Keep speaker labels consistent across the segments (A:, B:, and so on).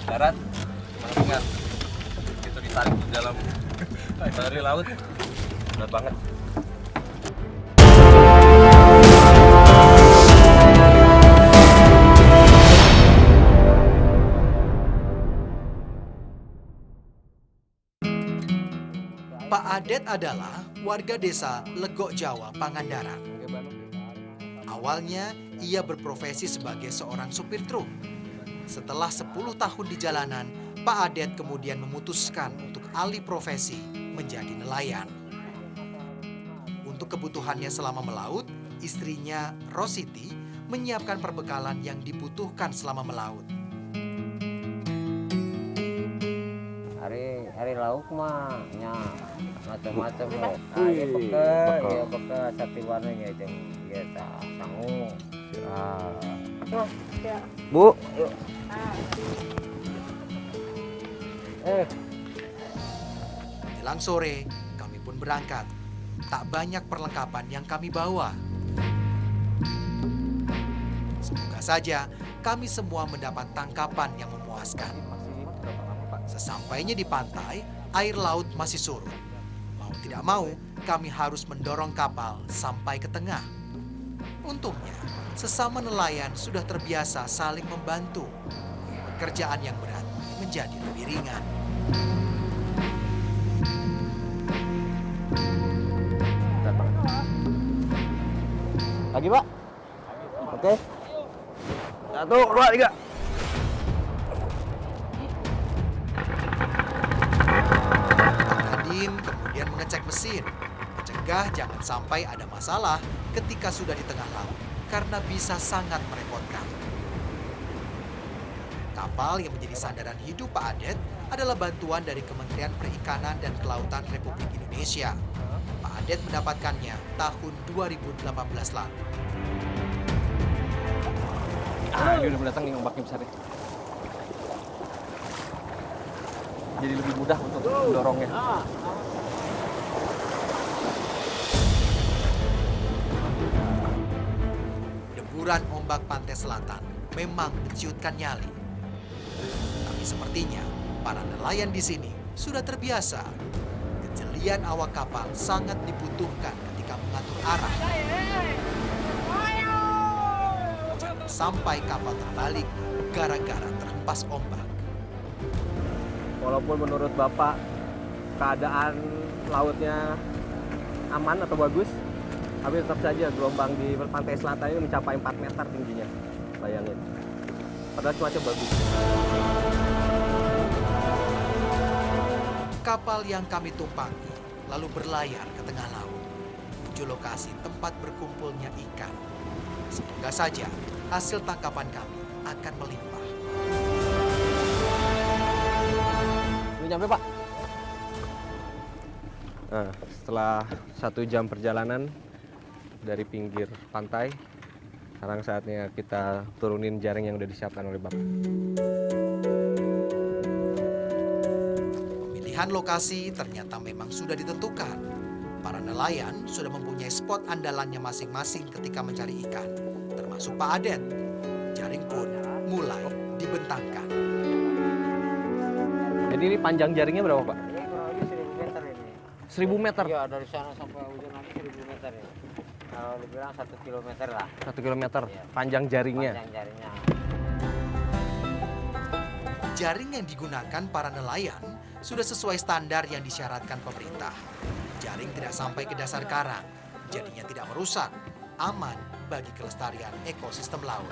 A: darat cuma ringan, begitu ditarik di dalam dari laut berat banget.
B: Pak Adet adalah warga desa Legok Jawa, Pangandaran. Awalnya, ia berprofesi sebagai seorang supir truk. Setelah 10 tahun di jalanan, Pak Adet kemudian memutuskan untuk alih profesi menjadi nelayan. Untuk kebutuhannya selama melaut, istrinya Rositi menyiapkan perbekalan yang dibutuhkan selama melaut.
C: Hari lauk mah nya macam-macam loh. Iya beka sakti warnanya itu ya sangu. Bu.
B: Menjelang sore, kami pun berangkat. Tak banyak perlengkapan yang kami bawa. Semoga saja kami semua mendapat tangkapan yang memuaskan. Sesampainya di pantai, air laut masih surut. Mau tidak mau, kami harus mendorong kapal sampai ke tengah. Untungnya, sesama nelayan sudah terbiasa saling membantu. Pekerjaan yang berat menjadi lebih ringan.
C: Lagi, Pak? Oke. 1, 2, 3.
B: Nadiem kemudian mengecek mesin, mencegah jangan sampai ada masalah ketika sudah di tengah laut, karena bisa sangat merepotkan. Kapal yang menjadi sandaran hidup Pak Adet adalah bantuan dari Kementerian Perikanan dan Kelautan Republik Indonesia. Pak Adet mendapatkannya tahun 2018 lalu.
A: Ini udah mendatang nih ombaknya besar nih. Jadi lebih mudah untuk mendorongnya.
B: Deburan ombak pantai selatan memang menciutkan nyali. Tapi sepertinya para nelayan di sini sudah terbiasa. Kejelian awak kapal sangat dibutuhkan ketika mengatur arah. Jangan sampai kapal terbalik gara-gara terhempas ombak.
A: Walaupun menurut Bapak keadaan lautnya aman atau bagus, tapi tetap saja gelombang di pantai selatan ini mencapai 4 meter tingginya. Bayangin. Padahal cuaca bagus.
B: Kapal yang kami tumpangi lalu berlayar ke tengah laut, menuju lokasi tempat berkumpulnya ikan. Semoga saja hasil tangkapan kami akan melimpah.
A: Udah nyampe, Pak? Nah, setelah 1 jam perjalanan dari pinggir pantai, sekarang saatnya kita turunin jaring yang udah disiapkan oleh Bapak.
B: Pilihan lokasi ternyata memang sudah ditentukan. Para nelayan sudah mempunyai spot andalannya masing-masing ketika mencari ikan, termasuk Pak Adet. Jaring pun mulai dibentangkan.
A: Jadi ini panjang jaringnya berapa, Pak?
C: Ini kurang lebih 1000 meter ini.
A: 1000 meter?
C: Iya, dari sana sampai ujung nanti 1000 meter ya. Kalau dibilang 1 kilometer lah.
A: 1 kilometer,
C: Iya.
A: panjang jaringnya.
C: Panjang jaringnya.
B: Jaring yang digunakan para nelayan sudah sesuai standar yang disyaratkan pemerintah. Jaring tidak sampai ke dasar karang, jadinya tidak merusak, aman bagi kelestarian ekosistem laut.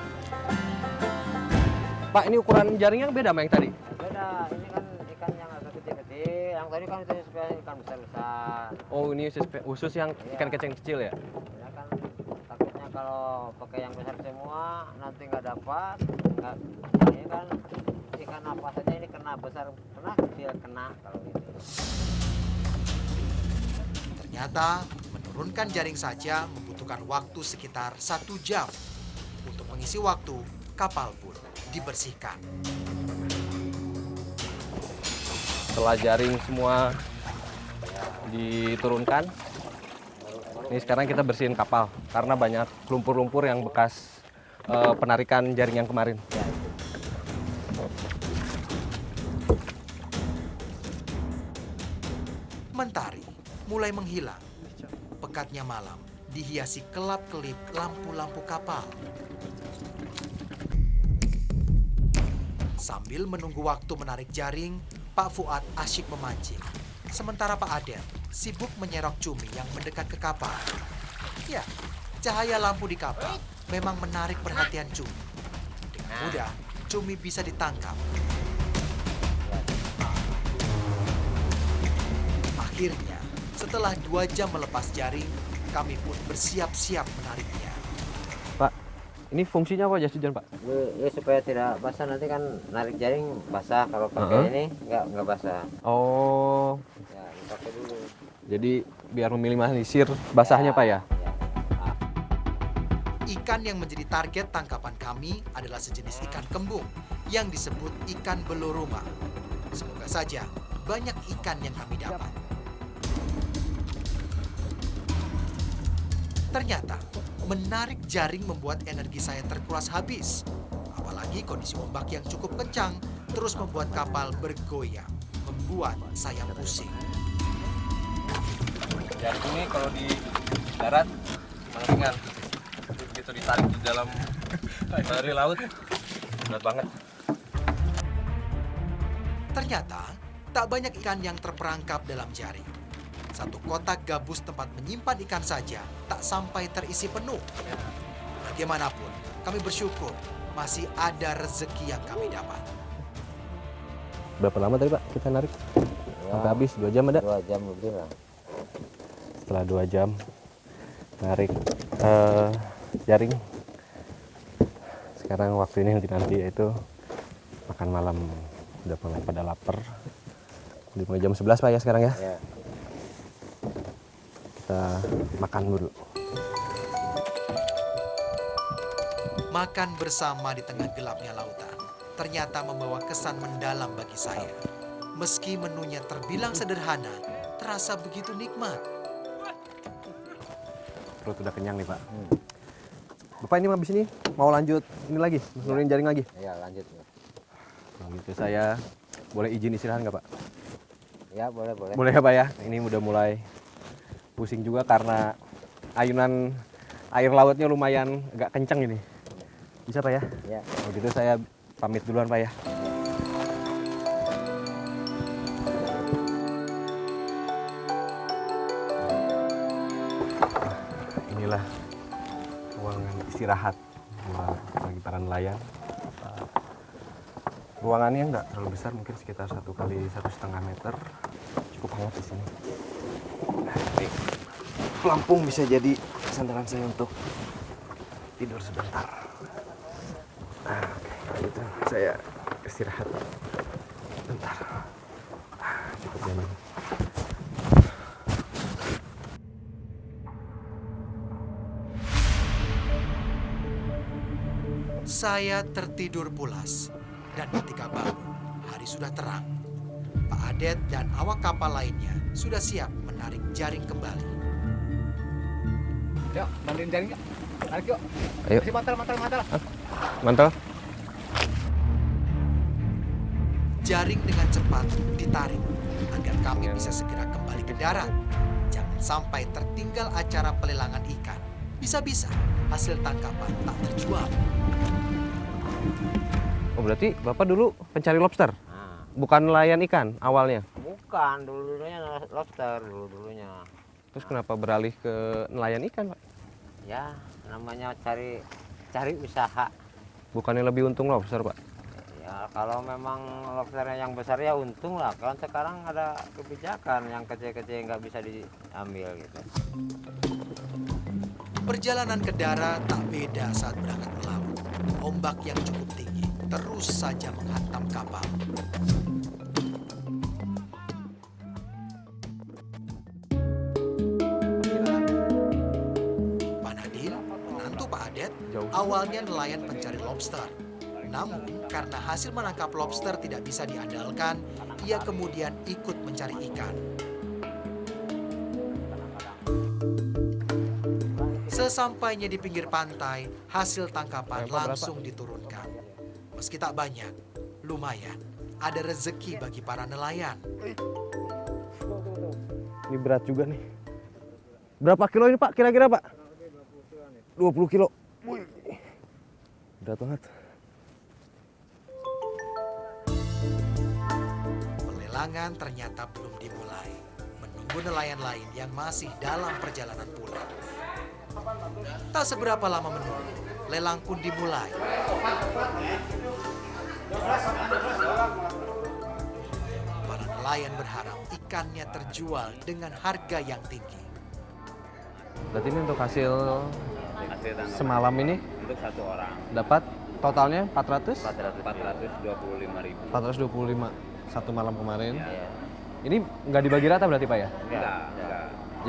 A: Pak, ini ukuran jaringnya beda sama yang tadi?
C: Beda, ini kan ikan yang agak kecil-kecil. Yang tadi kan itu spesial ikan besar-besar.
A: Oh, ini khusus yang ikan kecil-kecil ya?
C: Ya kan takutnya kalau pakai yang besar semua nanti nggak dapat. Ini kan ikan apa saja ini kena besar, kena kecil, kena kalau ini.
B: Ternyata menurunkan jaring saja membutuhkan waktu sekitar 1 jam. Untuk mengisi waktu, kapal pun dibersihkan.
A: Setelah jaring semua diturunkan, ini sekarang kita bersihin kapal karena banyak lumpur-lumpur yang bekas penarikan jaring yang kemarin.
B: Mentari mulai menghilang. Pekatnya malam dihiasi kelap-kelip lampu-lampu kapal. Sambil menunggu waktu menarik jaring, Pak Fuad asyik memancing. Sementara Pak Adet sibuk menyerok cumi yang mendekat ke kapal. Ya, cahaya lampu di kapal memang menarik perhatian cumi. Dengan mudah, cumi bisa ditangkap. Akhirnya, setelah 2 jam melepas jaring, kami pun bersiap-siap menariknya.
A: Pak, ini fungsinya apa jas hujan, Pak?
C: Ya supaya tidak basah, nanti kan narik jaring basah, kalau pakai ini nggak basah.
A: Oh,
C: Ya, dipakai dulu.
A: jadi biar meminimalisir basahnya, Pak ya?
C: Ya.
B: Ikan yang menjadi target tangkapan kami adalah sejenis ikan kembung yang disebut ikan beluruma. Semoga saja banyak ikan yang kami dapat. Ternyata, menarik jaring membuat energi saya terkuras habis. Apalagi kondisi ombak yang cukup kencang terus membuat kapal bergoyang, membuat saya pusing.
A: Jaring ini kalau di darat ringan. Begitu ditarik di dalam dari laut, berat banget.
B: Ternyata, tak banyak ikan yang terperangkap dalam jaring. Satu kotak gabus tempat menyimpan ikan saja tak sampai terisi penuh. Bagaimanapun, kami bersyukur masih ada rezeki yang kami dapat.
A: Berapa lama tadi, Pak, kita narik?
C: Ya,
A: Sampai habis 2 jam ada?
C: 2 jam lebih lah.
A: Setelah 2 jam narik jaring, sekarang waktu ini nanti yaitu makan malam. Udah mulai pada lapar. Udah mulai jam 11, Pak ya sekarang ya.
C: Ya.
A: Kita makan dulu.
B: Makan bersama di tengah gelapnya lautan ternyata membawa kesan mendalam bagi saya. Meski menunya terbilang sederhana, terasa begitu nikmat.
A: Perut udah kenyang nih, Pak. Bapak ini habis ini mau lanjut ini lagi, nurunin jaring lagi.
C: Ya, lanjut.
A: Kalau gitu saya boleh izin istirahat nggak, Pak?
C: Ya, boleh.
A: Boleh ya, Pak ya. Ini udah mulai pusing juga karena ayunan air lautnya lumayan agak kenceng ini. Bisa, Pak ya?
C: Ya.
A: Kalau gitu saya pamit duluan, Pak ya. Inilah ruangan istirahat buat bagi para nelayan. Ruangannya nggak terlalu besar, mungkin sekitar 1 kali 1,5 meter. Cukup hangat di sini. Nih, pelampung bisa jadi sandaran saya untuk tidur sebentar. Nah, oke, kalau gitu saya istirahat bentar. Cukup nyaman.
B: Saya tertidur pulas, dan ketika bangun, hari sudah terang. Pak Adet dan awak kapal lainnya sudah siap menarik jaring kembali.
D: Yuk, bantuin jaring yuk. Tarik yuk.
A: Ayo.
D: Kasih mantel.
A: Mantap.
B: Jaring dengan cepat ditarik agar kami bisa segera kembali ke darat. Jangan sampai tertinggal acara pelelangan ikan. Bisa-bisa hasil tangkapan tak terjual.
A: Oh, berarti Bapak dulu pencari lobster?
C: Nah,
A: Bukan nelayan ikan awalnya?
C: bukan dulunya lobster dulunya.
A: Terus kenapa beralih ke nelayan ikan, Pak?
C: Ya, namanya cari usaha.
A: Bukannya lebih untung lobster, Pak?
C: Ya, kalau memang lobsternya yang besar ya untung lah. Kan sekarang ada kebijakan yang kecil-kecil nggak bisa diambil gitu.
B: Perjalanan ke darat tak beda saat berangkat melaut. Ombak yang cukup tinggi terus saja menghantam kapal. Pak Nadil, menantu Pak Adet, awalnya nelayan pencari lobster. Namun, karena hasil menangkap lobster tidak bisa diandalkan, ia kemudian ikut mencari ikan. Sesampainya di pinggir pantai, hasil tangkapan langsung diturunkan. Meski tak banyak, lumayan ada rezeki bagi para nelayan.
A: Ini berat juga nih. Berapa kilo ini Pak kira-kira Pak? 20 kilo. Wih. Berat banget.
B: Pelelangan ternyata belum dimulai. Menunggu nelayan lain yang masih dalam perjalanan pulang. Tak seberapa lama menunggu, lelang pun dimulai. Para nelayan berharap ikannya terjual dengan harga yang tinggi.
A: Berarti ini untuk hasil
E: Hasil tangkap
A: semalam ini
E: untuk satu orang
A: dapat totalnya 400?
E: 425.000.
A: 425 satu malam kemarin.
C: Iya.
A: Ini nggak dibagi rata berarti Pak ya?
E: Enggak.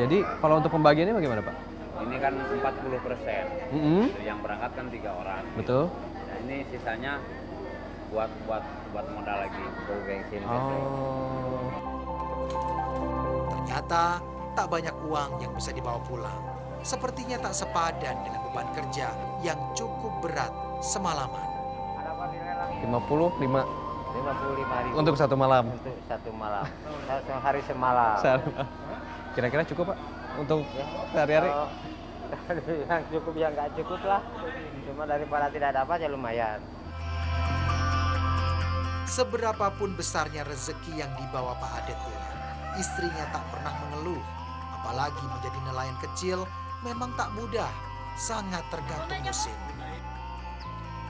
A: Jadi kalau untuk pembagiannya bagaimana Pak?
E: Ini kan 40%. Yang berangkat kan 3 orang.
A: Betul.
E: Nah, ini sisanya buat modal lagi.
C: Full bensin.
A: Oh.
B: Ternyata tak banyak uang yang bisa dibawa pulang. Sepertinya tak sepadan dengan beban kerja yang cukup berat semalaman.
C: Ada apa di lelang ini?
A: 55
C: 55.000
A: untuk satu malam.
C: untuk satu malam. Satu hari semalam.
A: Kira-kira cukup Pak untuk
C: Ya,
A: sehari-hari?
C: kalau yang cukup yang nggak cukup lah. Cuma daripada tidak dapat ya lumayan.
B: Seberapapun besarnya rezeki yang dibawa Pak Adet pulang, istrinya tak pernah mengeluh. Apalagi menjadi nelayan kecil memang tak mudah, sangat tergantung musim.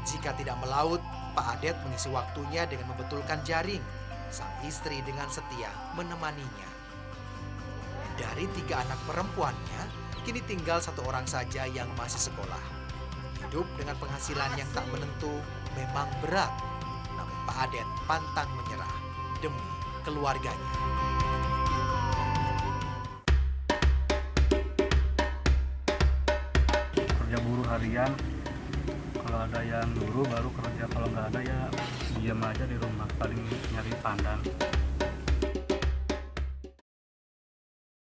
B: Jika tidak melaut, Pak Adet mengisi waktunya dengan membetulkan jaring. Sang istri dengan setia menemaninya. Dari 3 anak perempuannya, kini tinggal 1 orang saja yang masih sekolah. Hidup dengan penghasilan yang tak menentu memang berat. Namun Pak Adet pantang menyerah demi keluarganya.
F: Kerja buruh harian, kalau ada yang nyuruh baru kerja, kalau nggak ada ya diam aja di rumah, paling nyari pandan.